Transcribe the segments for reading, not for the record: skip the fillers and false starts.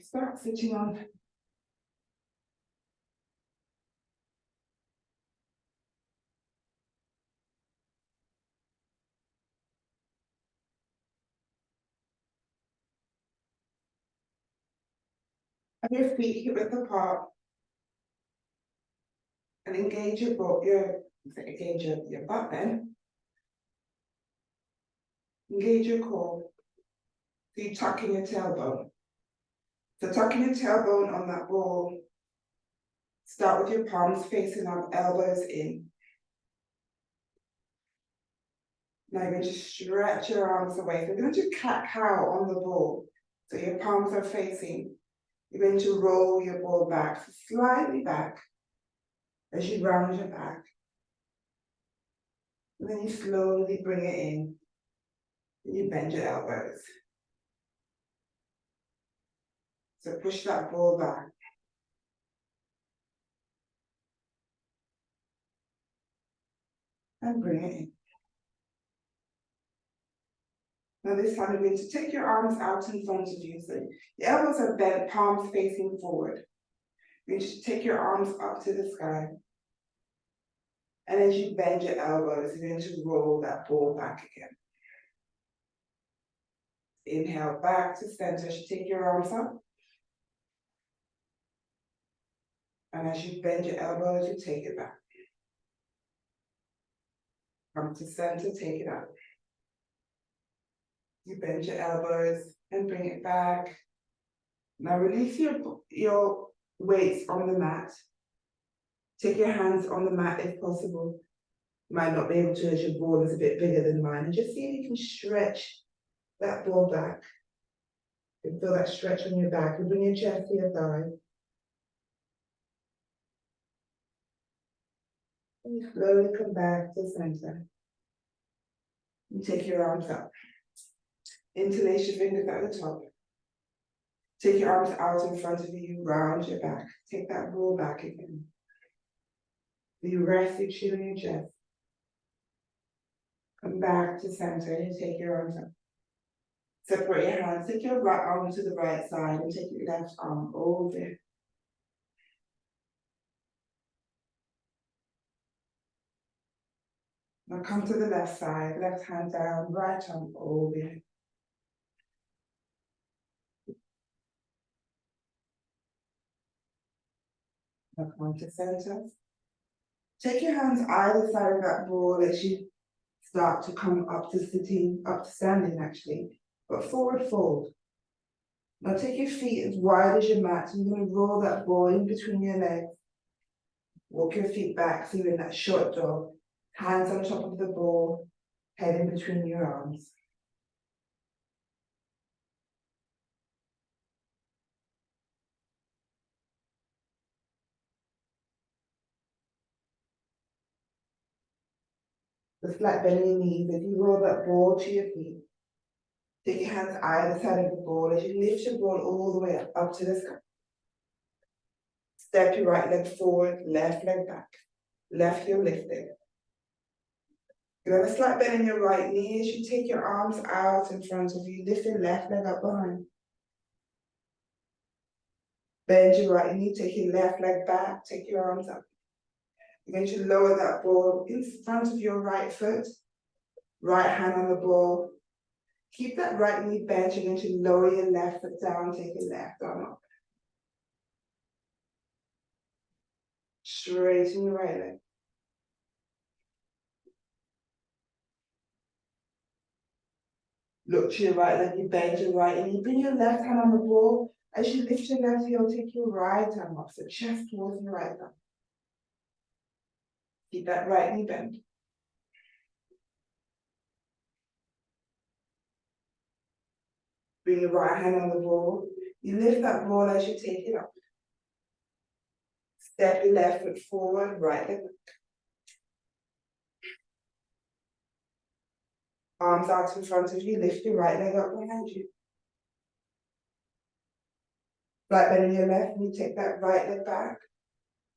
Start sitting on. Have your feet hip width apart. And engage your butt, engage your butt then. Engage your core. So you tuck in your tailbone. So tuck in your tailbone on that ball. Start with your palms facing up, elbows in. Now you're going to stretch your arms away. So you're going to cat-cow on the ball. So your palms are facing. You're going to roll your ball back, slightly back, as you round your back. And then you slowly bring it in. And you bend your elbows. So push that ball back. And bring it in. Now this time you're going to take your arms out in front of you. So your elbows are bent, palms facing forward. You're going to take your arms up to the sky. And as you bend your elbows, you're going to roll that ball back again. Inhale back to center as you take your arms up. And as you bend your elbows, you take it back. Come to center, take it up. You bend your elbows and bring it back. Now release your weights on the mat. Take your hands on the mat if possible. You might not be able to as your ball is a bit bigger than mine. And just see if you can stretch that ball back. You feel that stretch on your back. You bring your chest to your thigh. And you slowly come back to center. You take your arms up. Interlace your fingers at the top. Take your arms out in front of you, round your back. Take that ball back again. You rest your chin on your chest. Come back to center and take your arms up. Separate your hands. Take your right arm to the right side and take your left arm over. Now come to the left side, left hand down, right arm over. Now come to center. Take your hands either side of that ball as you start to come up to sitting, up to standing actually, but forward fold. Now take your feet as wide as your mat. You're going to roll that ball in between your legs. Walk your feet back so you're in that short dog. Hands on top of the ball, head in between your arms. The flat bend in your knees as you roll that ball to your feet. Take your hands either side of the ball as you lift your ball all the way up to the sky. Step your right leg forward, left leg back. Left heel lifted. You have a slight bend in your right knee as you take your arms out in front of you, lift your left leg up behind. Bend your right knee, take your left leg back, take your arms up. You're going to lower that ball in front of your right foot, right hand on the ball. Keep that right knee bent, you're going to lower your left foot down, take your left arm up. Straighten your right leg. Look to your right leg, you bend your right knee, bring your left hand on the ball. As you lift your left heel, take your right arm up, so chest towards your right arm. Keep that right knee bent. Bring your right hand on the ball. You lift that ball as you take it up. Step your left foot forward, right leg back. Arms out in front of you, lift your right leg up behind you. Right bend in your left knee, take that right leg back.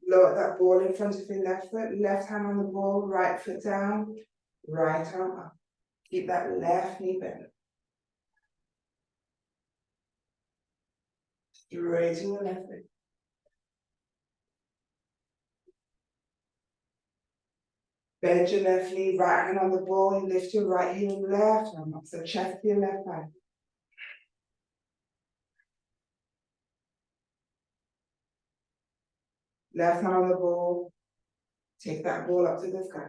Lower that ball in front of your left foot, left hand on the ball, right foot down, right arm up. Keep that left knee bent. Straighten your left leg. Bend your left knee, right hand on the ball, and lift your right heel and left arm up. So chest to your left thigh. Left hand on the ball. Take that ball up to the sky.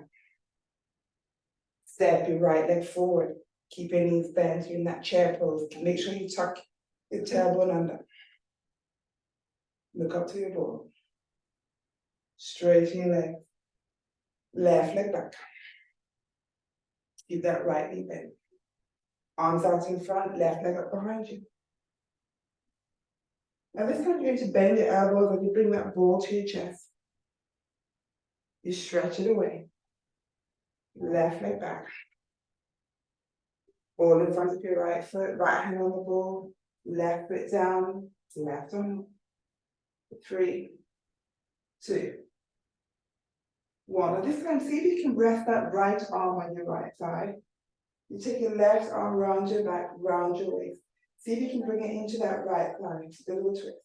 Step your right leg forward. Keep your knees bent. You're in that chair pose. Make sure you tuck your tailbone under. Look up to your ball. Straighten your leg. Left leg back. Keep that right knee bent. Arms out in front, left leg up behind you. Now this time you're going to bend your elbows and you bring that ball to your chest. You stretch it away. Left leg back. Ball in front of your right foot, right hand on the ball, left foot down, left arm. 3, 2, 1. Now this time, see if you can rest that right arm on your right thigh. You take your left arm round your back, round your waist. See if you can bring it into that right thigh. Just a little twist.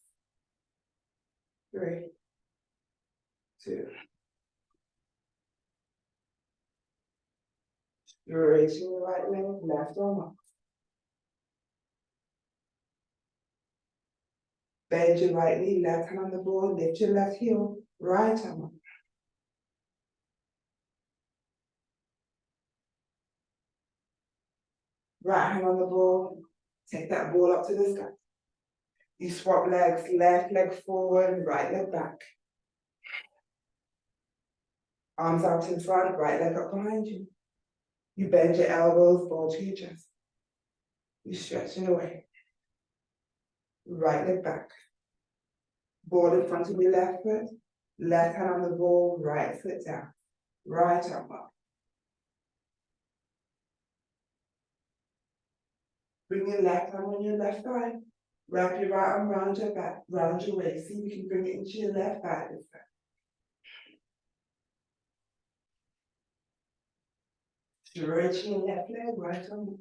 3, 2. Straighten your right leg, left arm up. Bend your right knee, left hand on the ball, lift your left heel, right arm up. Right hand on the ball, take that ball up to the sky. You swap legs, left leg forward, right leg back. Arms out in front, right leg up behind you. You bend your elbows, ball to your chest. You stretch it away. Right leg back. Ball in front of your left foot. Left hand on the ball, right foot down. Right arm up. Bring your left arm on your left thigh. Wrap your right arm around your back, round your waist. See if you can bring it into your left thigh this time. Stretching your left leg, right arm up.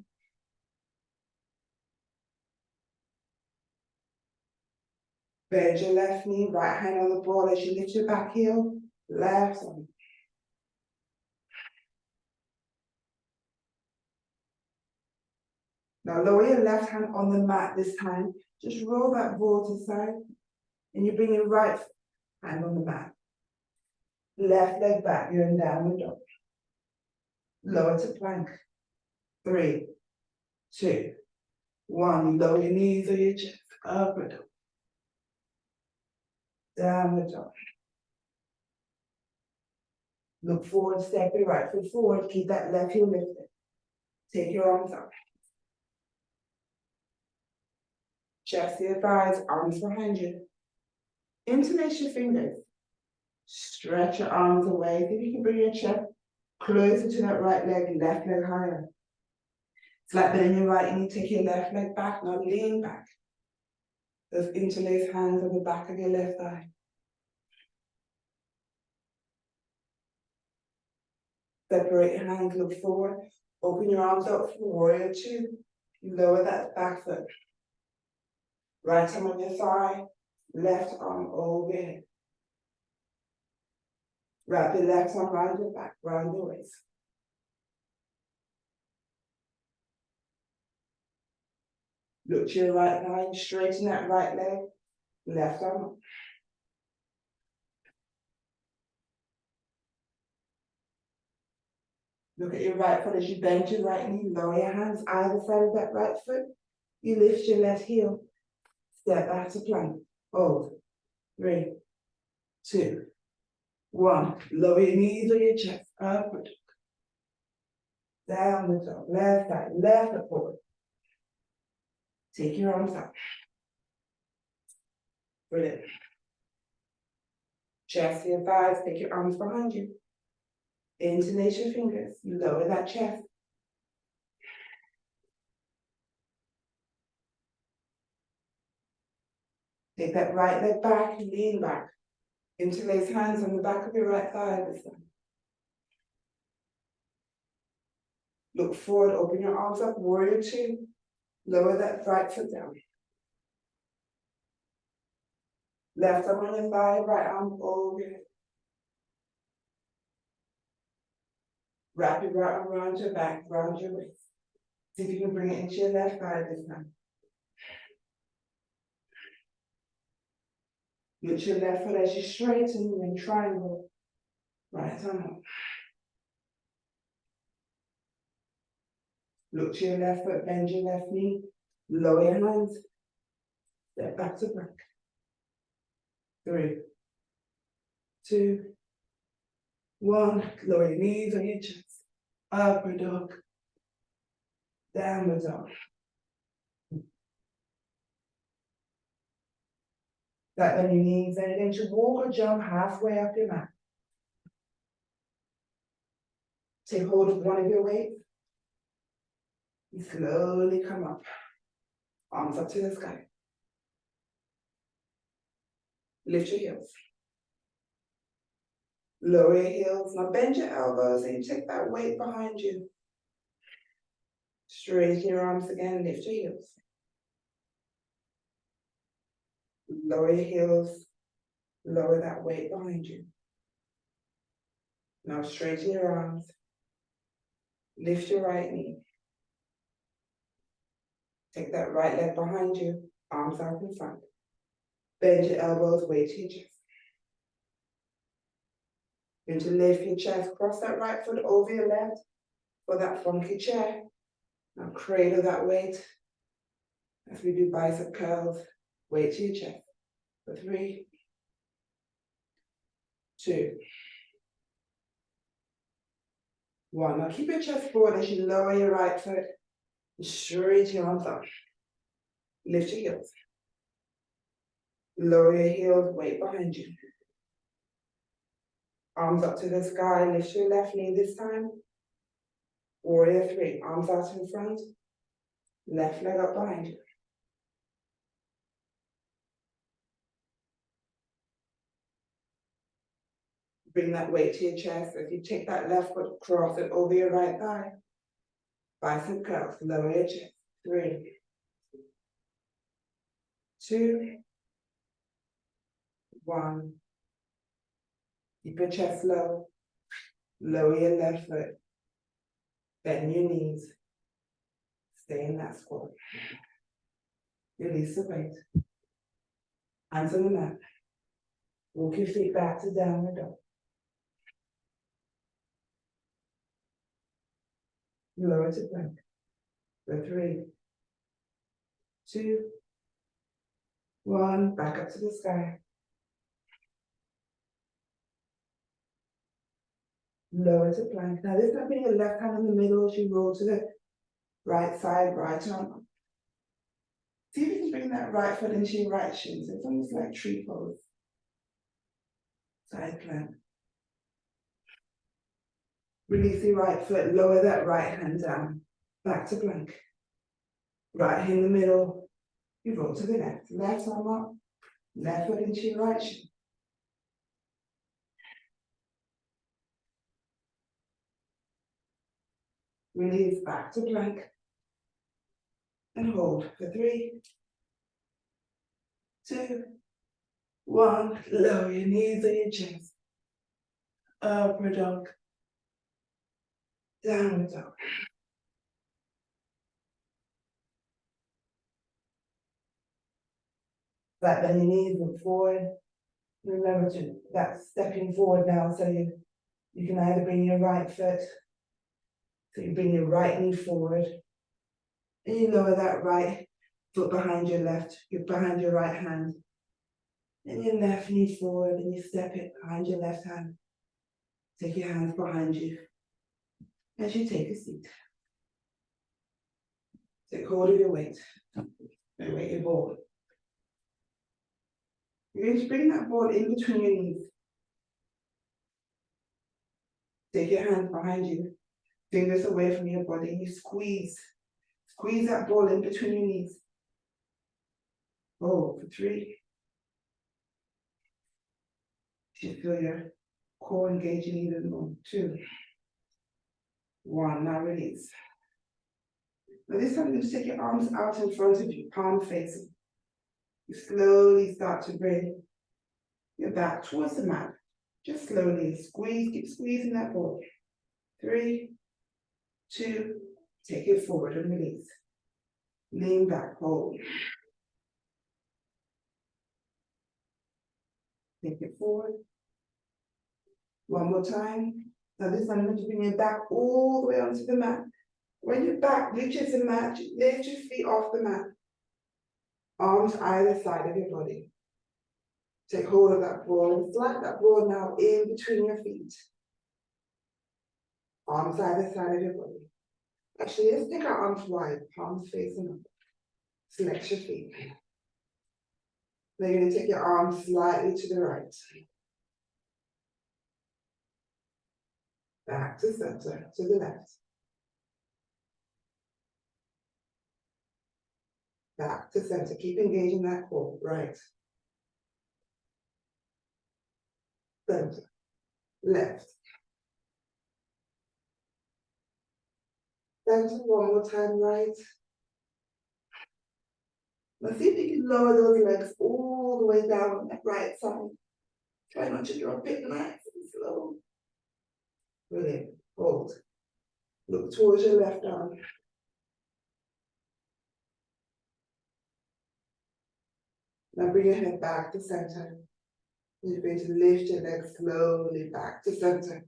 Bend your left knee, right hand on the ball as you lift your back heel, left arm. Now lower your left hand on the mat this time. Just roll that ball to the side and you bring your right hand on the mat. Left leg back, you're in downward dog. Lower to plank. 3, 2, 1. You lower your knees or your chest. Upward dog. Downward dog. Look forward, step your right foot forward. Keep that left heel lifted. Take your arms up. Chest to your thighs, arms behind you. Interlace your fingers. Stretch your arms away. If you can bring your chest closer to that right leg, left leg higher. It's like bending your right knee, take your left leg back, now lean back. Those interlaced hands on the back of your left thigh. Separate your hands, look forward. Open your arms out for warrior 2. You lower that back foot. Right arm on your thigh, left arm overhead. Wrap your left arm around your back, round your waist. Look to your right line, straighten that right leg, left arm up. Look at your right foot as you bend your right knee, lower your hands either side of that right foot. You lift your left heel, step back to plank, hold. 3, 2, 1. Lower your knees or your chest, upward. Down the dog, left side, left foot forward. Take your arms up. Brilliant. Chest to your thighs, take your arms behind you. Interlace your fingers, lower that chest. Take that right leg back, lean back. Interlace hands on the back of your right thigh this time. Look forward, open your arms up, warrior 2. Lower that right foot down. Left arm on your thigh, right arm over. Wrap your right arm around your back, round your waist. See if you can bring it into your left thigh this time. Lift your left foot as you straighten and triangle. Right arm up. Look to your left foot, bend your left knee, lower your hands. Step back to plank. 3, 2, 1. Lower your knees on your chest. Upward dog. Downward dog. Back on your knees, then you're going to walk or jump halfway up your mat. Take hold of one of your weights. And slowly come up. Arms up to the sky. Lift your heels. Lower your heels. Now bend your elbows and you take that weight behind you. Straighten your arms again. Lift your heels. Lower your heels. Lower that weight behind you. Now straighten your arms. Lift your right knee. Take that right leg behind you. Arms out in front. Bend your elbows, weight to your chest. You're going to lift your chest, cross that right foot over your left for that funky chair. Now cradle that weight as we do bicep curls, weight to your chest. For 3, 2, 1. Now keep your chest forward as you lower your right foot and straighten your arms up. Lift your heels. Lower your heels, weight behind you. Arms up to the sky, lift your left knee this time. Warrior 3, arms out in front, left leg up behind you. Bring that weight to your chest as you take that left foot, cross it over your right thigh. Bicep curls, lower your chest. 3, 2, 1. Keep your chest low. Lower your left foot. Bend your knees. Stay in that squat. Release the weight. Hands on the mat. Walk your feet back to downward dog. Lower to plank. For 3, 2, 1. Back up to the sky. Lower to plank. Now this time, putting your left hand in the middle as you roll to the right side, right arm up. See if you can bring that right foot into your right shin. So it's almost like tree pose. Side plank. Release your right foot, lower that right hand down. Back to plank. Right hand in the middle. You roll to the left. Left arm up. Left foot into your right shin. Release back to plank. And hold for 3, 2, 1. Lower your knees on your chest. Upward dog. Downward dog. Back bend your knees, look forward. Remember to that stepping forward now, so you can either bring your right foot, so you bring your right knee forward, and you lower that right foot behind your behind your right hand, and your left knee forward, and you step it behind your left hand. Take your hands behind you as you take a seat. Take hold of your weight and weight your ball. You're going to bring that ball in between your knees. Take your hands behind you, fingers away from your body, and you squeeze. Squeeze that ball in between your knees. Hold for 3. You feel your core engaging even more. 2, 1. Now release. Now this time you're going to take your arms out in front of you, palm facing. You slowly start to bring your back towards the mat. Just slowly squeeze, keep squeezing that ball. 3, 2, take it forward and release. Lean back, hold. Take it forward. One more time. Now this time, I'm going to bring your back all the way onto the mat. When your back reaches the mat, lift your feet off the mat. Arms either side of your body. Take hold of that ball and slide that ball now in between your feet. Arms either side of your body. Actually, let's take our arms wide, palms facing up. Flex your feet. Then you're going to take your arms slightly to the right. Back to center, to the left. Back to center, keep engaging that core, right. Center, left. Center, one more time, right. Now see if you can lower those legs all the way down on that right side. Try not to drop it nice and slow. Brilliant, hold. Look towards your left arm. Now bring your head back to center. You're going to lift your legs slowly back to center.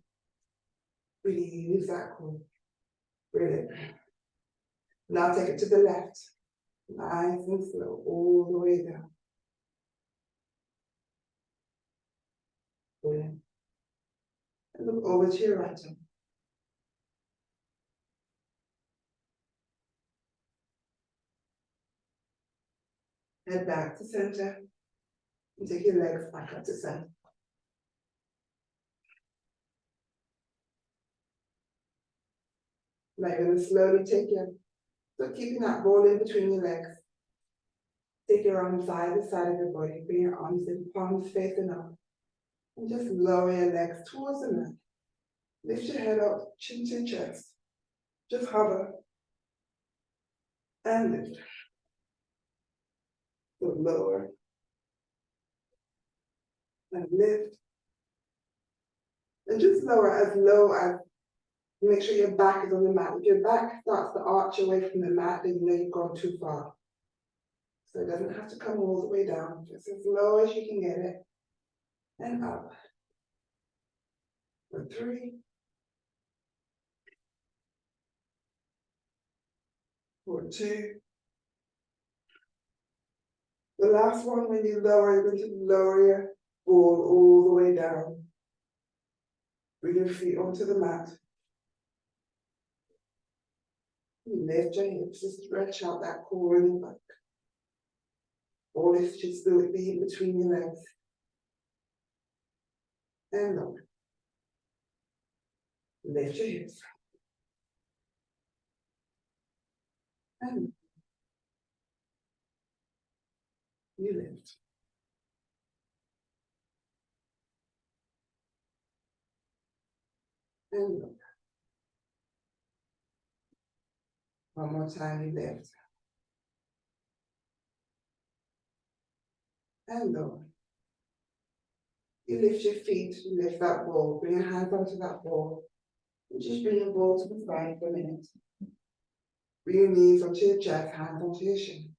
Really use that core. Brilliant. Now take it to the left. Nice and slow, all the way down. Brilliant. And look over to your right arm. Head back to center. And take your legs back up to center. Now you're going to slowly take your, so keeping that ball in between your legs. Take your arms either side of your body. Bring your arms in, palms facing up. And just lower your legs towards the mat. Lift your head up, chin to chest. Just hover. And lift. So lower. And lift. And just lower as low as, make sure your back is on the mat. If your back starts to arch away from the mat, then you know you've gone too far. So it doesn't have to come all the way down, just as low as you can get it. And up. For 3. For 2. The last one, when you lower, you're going to lower your ball all the way down. Bring your feet onto the mat. You lift your hips, just stretch out that core in your back. All this should still be in between your legs. And lower. Lift your hips. And you lift. And lower. One more time, you lift. And lower. You lift your feet, you lift that ball, bring your hands onto that ball. And just bring your ball to the side for a minute. Bring your knees onto your chest, hands onto your shin.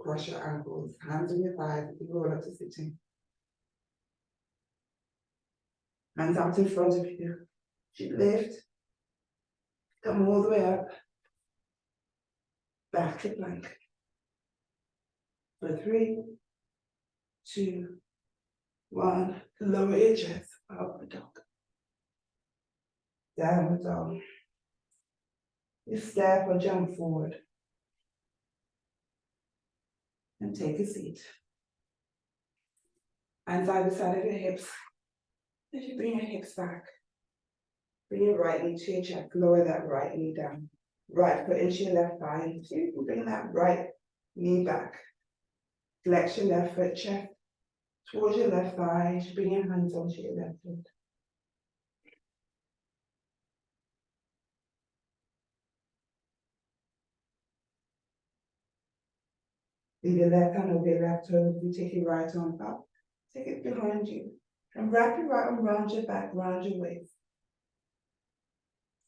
Cross your ankles, hands on your thighs, and roll up to sitting. Hands out in front of you. Should lift. Come all the way up. Back to plank. For 3, 2, 1. Lower your chest. Upward dog. Downward dog. You step or jump forward. And take a seat. Hands either side of your hips. As you bring your hips back. Bring your right knee to your chest. Lower that right knee down. Right foot into your left thigh. So you can bring that right knee back. Flex your left foot, chest towards your left thigh. Bring your hands onto your left foot. Leave your left hand over your left toe, you take your right arm up, take it behind you, and wrap your right arm round your back, round your waist.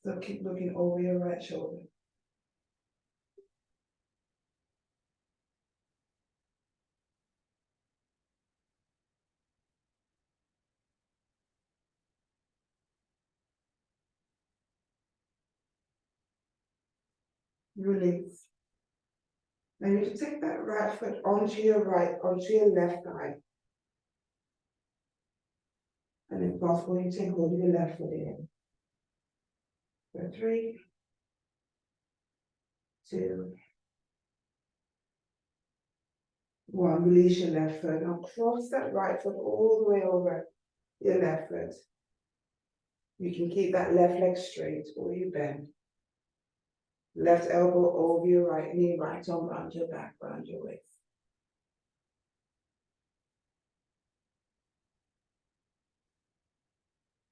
So keep looking over your right shoulder. Release. Now you can take that right foot onto your left thigh. And if possible, you take hold of your left foot again. So 3, 2, 1. Release your left foot. Now cross that right foot all the way over your left foot. You can keep that left leg straight or you bend. Left elbow over your right knee, right arm around your back, around your waist.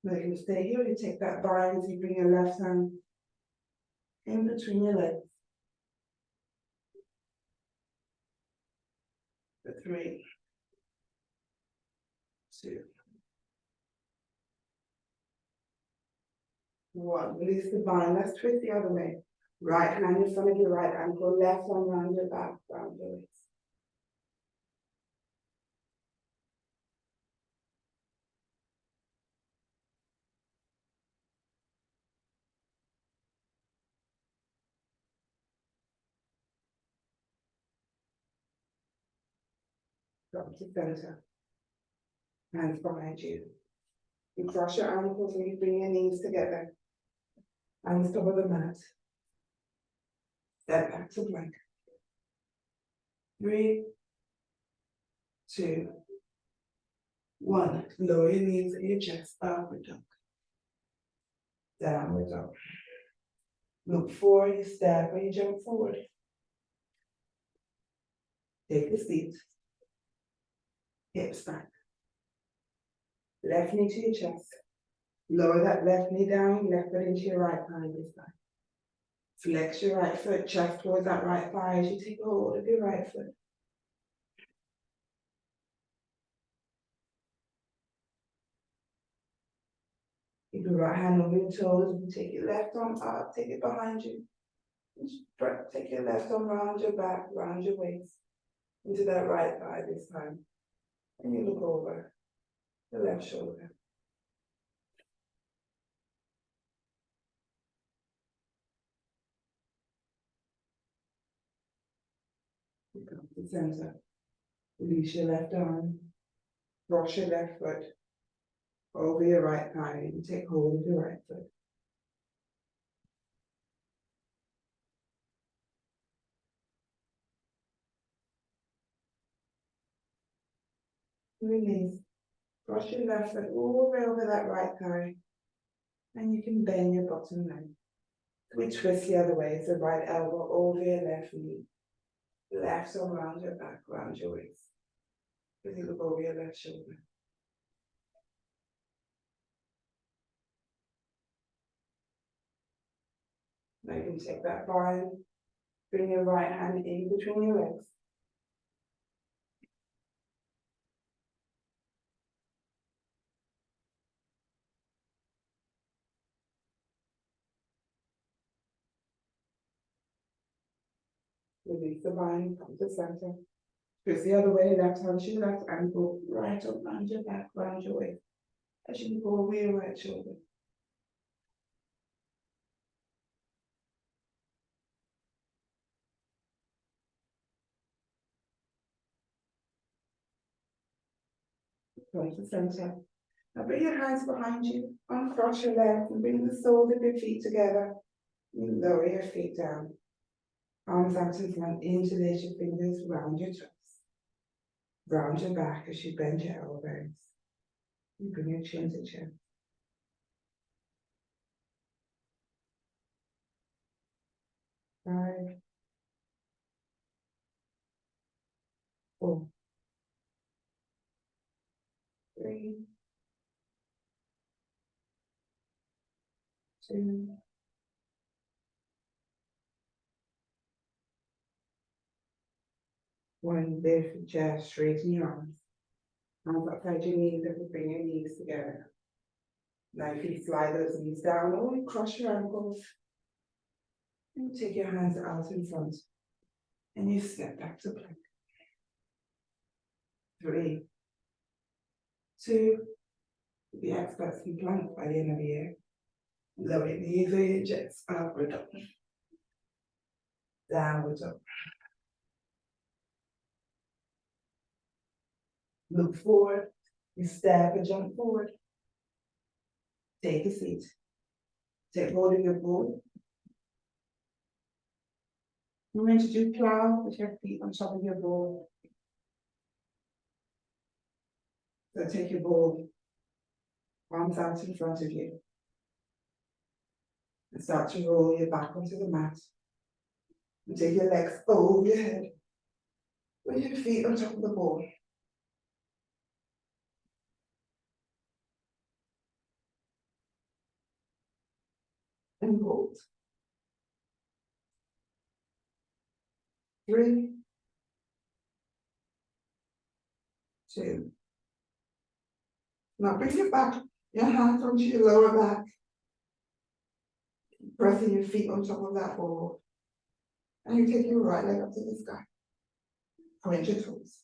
Now you can stay here, you take that bind, you bring your left hand in between your legs. For 3, 2, 1. Release the bind. Let's twist the other way. Right hand in front of your right ankle, left arm around your back, around your waist. Drop to center. Hands behind you. You cross your ankles and you bring your knees together. Hands cover the mat. Step back to plank. 3, 2, 1. Lower your knees and your chest. Upward dog. Downward dog. Look forward, you step or you jump forward. Take a seat. Hips back. Left knee to your chest. Lower that left knee down, left foot into your right thigh this time. Flex your right foot, chest towards that right thigh as you take a hold of your right foot. Keep your right hand over your toes and take your left arm up, take it behind you. Take your left arm round your back, round your waist, into that right thigh this time. And you look over the left shoulder. You come to the center. Release your left arm. Cross your left foot over your right thigh and take hold of your right foot. Release. Cross your left foot all the way over that right thigh. And you can bend your bottom leg. We twist the other way, so right elbow over your left knee. Left arm around your back, around your waist. As you look over your left shoulder. 'Now you can take that bind, bring your right hand in between your legs. Release the bind, come to center. Twist the other way, left hand to your left ankle, right up around your back, around your waist. As you go over your right shoulder. Come to center. Now bring your hands behind you, uncross your legs and bring the soles of your feet together. You lower your feet down. Arms out in front, interlace your fingers round your toes. Round your back as you bend your elbows. You bring your chin to chin. 5, 4, 3, 2, One lift the chest, straighten your arms. Hands outside your knees as you bring your knees together. Now if you slide those knees down, or you cross your ankles. And take your hands out in front. And you step back to plank. 3, 2, be experts in plank by the end of the year. Lower your knees and your chest, upward dog. Downward dog. Look forward, you step and jump forward. Take a seat. Take hold of your board. You're going to do plow with your feet on top of your board. So take your board, arms out in front of you. And start to roll your back onto the mat. And take your legs over your head. With your feet on top of the board. And hold. 3, 2. Now bring your hands onto your lower back. Pressing your feet on top of that board. And you take your right leg up to the sky. Point your toes.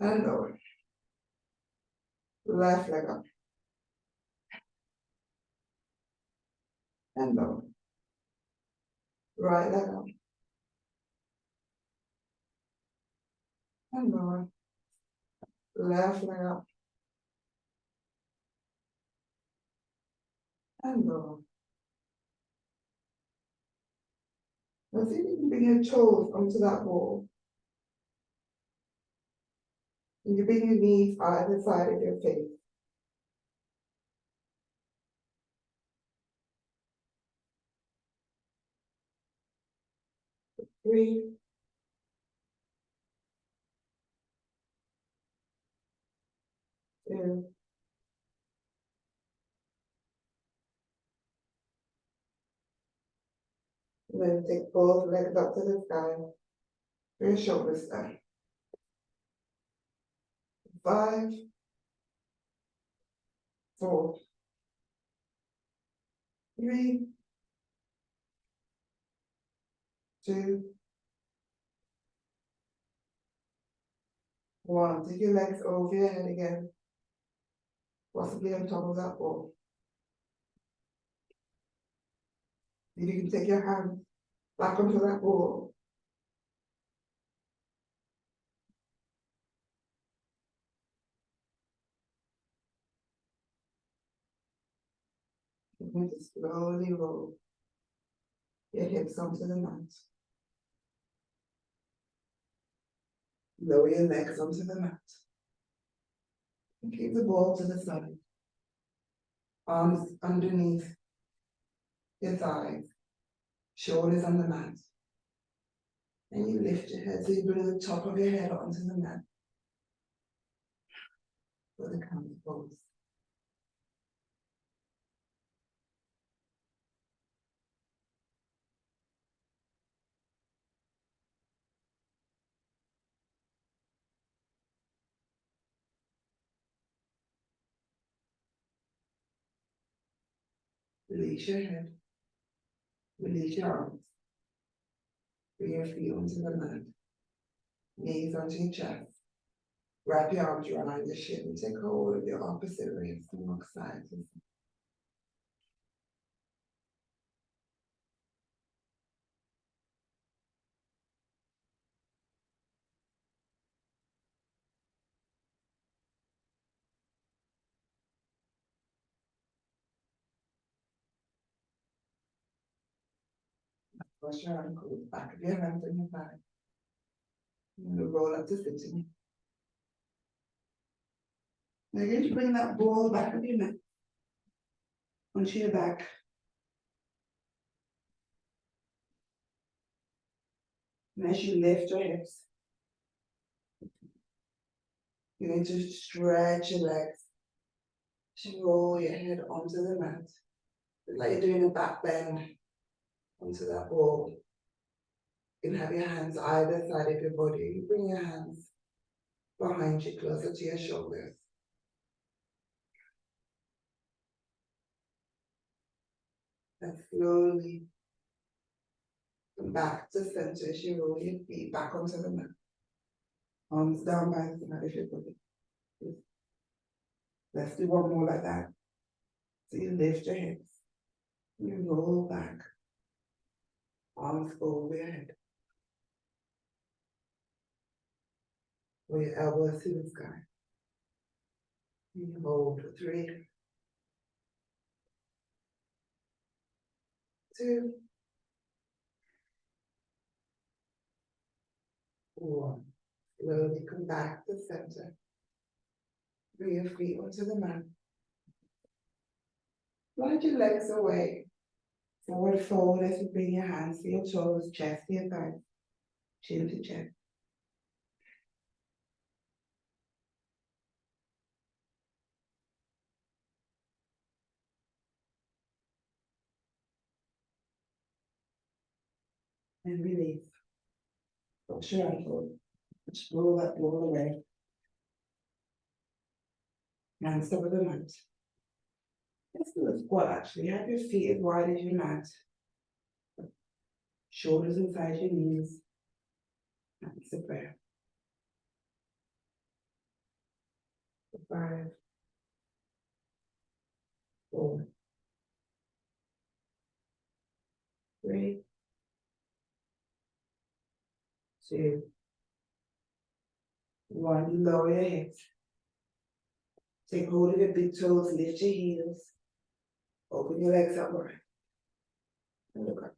And lower. Left leg up. And lower. Right leg up. And lower. Left leg up. And lower. Now see if you can bring your toes onto that wall. And you bring your knees either side of your face. 3, 2, and then take both legs up to the sky. Your shoulders down. 5, 4, 3, 2, 1. Take your legs over your head again. Possibly on top of that wall. If you can take your hand back onto that wall. You're going to slowly roll your hips onto the mat. Lower your legs onto the mat. And keep the ball to the side. Arms underneath your thighs. Shoulders on the mat. And you lift your head so you bring the top of your head onto the mat. For the counter pose. Release your head. Release your arms. Bring your feet onto the mat. Knees onto your chest. Wrap your arms around your shin and take hold of your opposite wrist and walk side to side. Cross your ankles, back of your hands on your thigh. And roll up to sitting. Now you're going to bring that ball back of your neck onto your back. And as you lift your hips, you're going to stretch your legs to roll your head onto the mat. It's like you're doing a back bend onto that ball. You can have your hands either side of your body. You bring your hands behind you, closer to your shoulders. And slowly come back to center as you roll your feet back onto the mat. Arms down by the side of your body. Let's do one more like that. So you lift your hips. You roll back. Arms over your head. With your elbows to the sky. You hold for 3, 2, 1. Slowly come back to center. Bring your feet onto the mat. Slide your legs away. Forward fold as you bring your hands to your toes, chest to your thighs, chin to chest. And release. Push your ankle. Just roll that ball away. Hands over the mat. Let's do a squat actually. Have your feet as wide as your mat. Shoulders inside your knees. Hands to prayer. 5, 4, 3, 2, 1. Lower your hips. Take hold of your big toes, lift your heels. Open your legs up wide. And look up.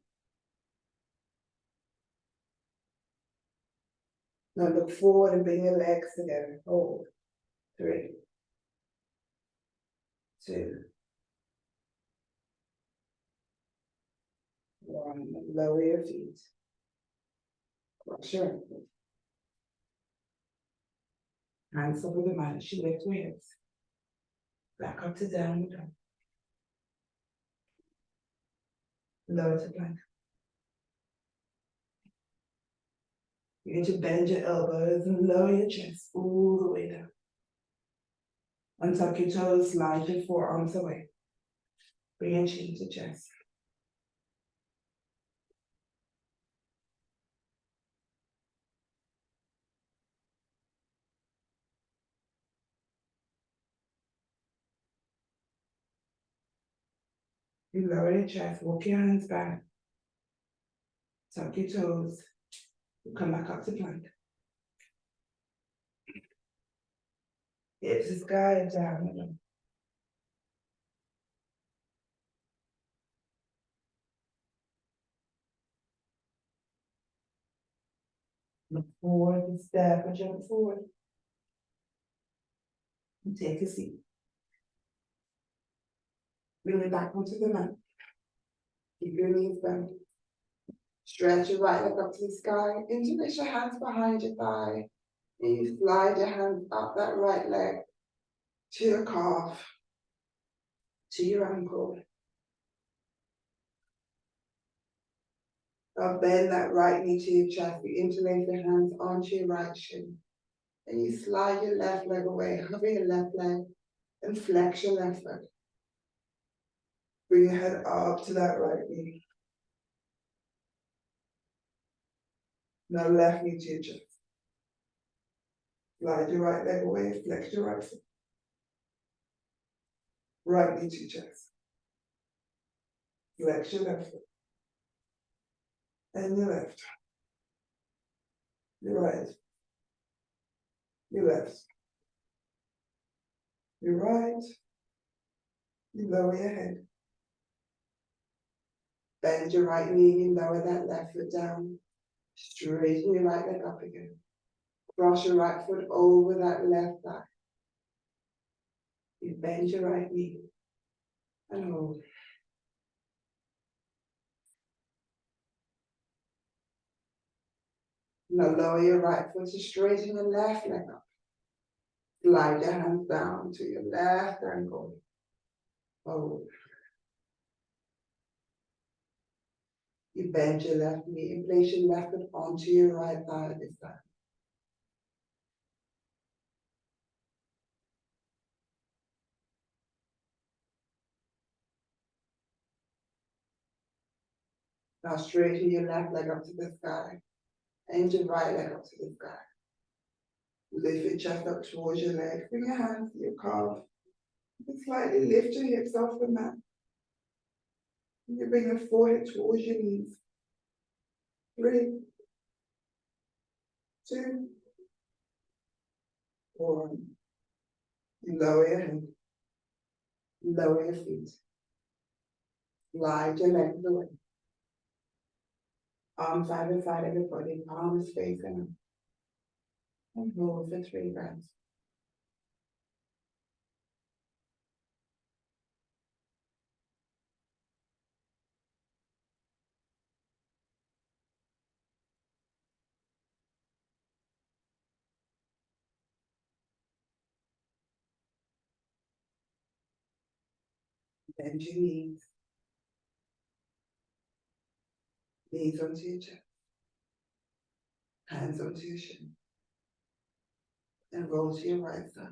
Now look forward and bring your legs together. Hold. 3, 2, 1. Lower your feet. Cross your ankles. Hands over the mat as you lift your hips. Back up to downward dog. Lower to plank. You're going to bend your elbows and lower your chest all the way down. Untuck your toes, slide your forearms away. Bring your chin to chest. You lower your chest, walk your hands back. Tuck your toes. Come back up to plank. Hips to sky and down. Look forward and step or jump forward. And take a seat. Bring it back onto the mat. Keep your knees bent. Stretch your right leg up to the sky. Interlace your hands behind your thigh. And you slide your hands up that right leg to your calf, to your ankle. Now bend that right knee to your chest. You interlace your hands onto your right shin. And you slide your left leg away. Hover your left leg and flex your left foot. Bring your head up to that right knee. Now left knee to your chest. Slide your right leg away, flex your right foot. Right knee to your chest. Flex your left foot. And your left. Your right. Your left. Your right. You lower your head. Bend your right knee and lower that left foot down. Straighten your right leg up again. Cross your right foot over that left thigh. You bend your right knee and hold. Now lower your right foot to straighten your left leg up. Slide your hands down to your left ankle. Hold. You bend your left knee and place your left foot onto your right thigh this time. Now straighten your left leg up to the sky and your right leg up to the sky. Lift your chest up towards your leg. Bring your hands to your calf. And slightly lift your hips off the mat. And you bring your forehead towards your knees. 3, 2, 1. You lower your head. Lower your feet. Slide your legs away. Arms either side of your body, palms facing up. And hold for 3 breaths. Bend your knees. Knees onto your chest. Hands onto your shin. And roll to your right side.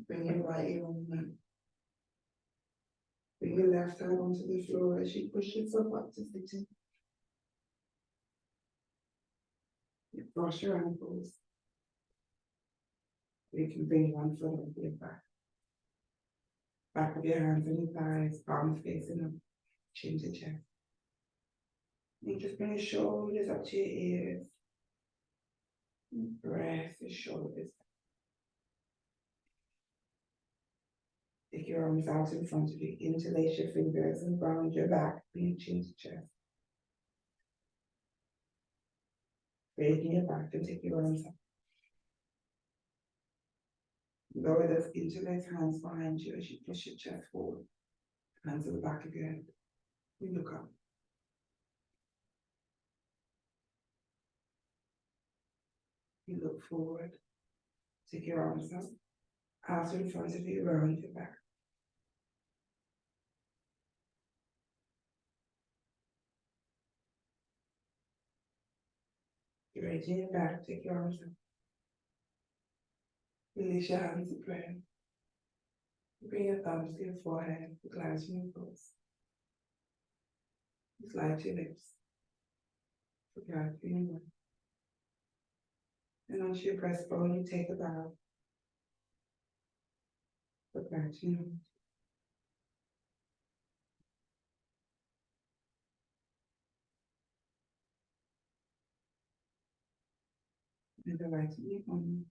Bring your right ear on the mat. Bring your left hand onto the floor as you push yourself up to sitting. You cross your ankles. You can bring one foot over your back. Back of your hands on your thighs, palms facing up, chin to chest. You just bring your shoulders up to your ears. And press the shoulders. Take your arms out in front of you. Interlace your fingers and round your back, bring chin to chest. Straighten your back and take your arms up. Lower those interlaced hands behind you as you push your chest forward. Hands at the back of your head. You look up. You look forward. Take your arms up. Out in front of you, round your back. Straighten your back. Take your arms up. Release your hands in prayer. Bring your thumbs to your forehead. Glance your nipples. Slide your lips. Look out for your mouth. And onto your breastbone, you take a bow. Look back to your mouth. And the right knee on.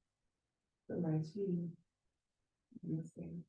The right knee. And the same.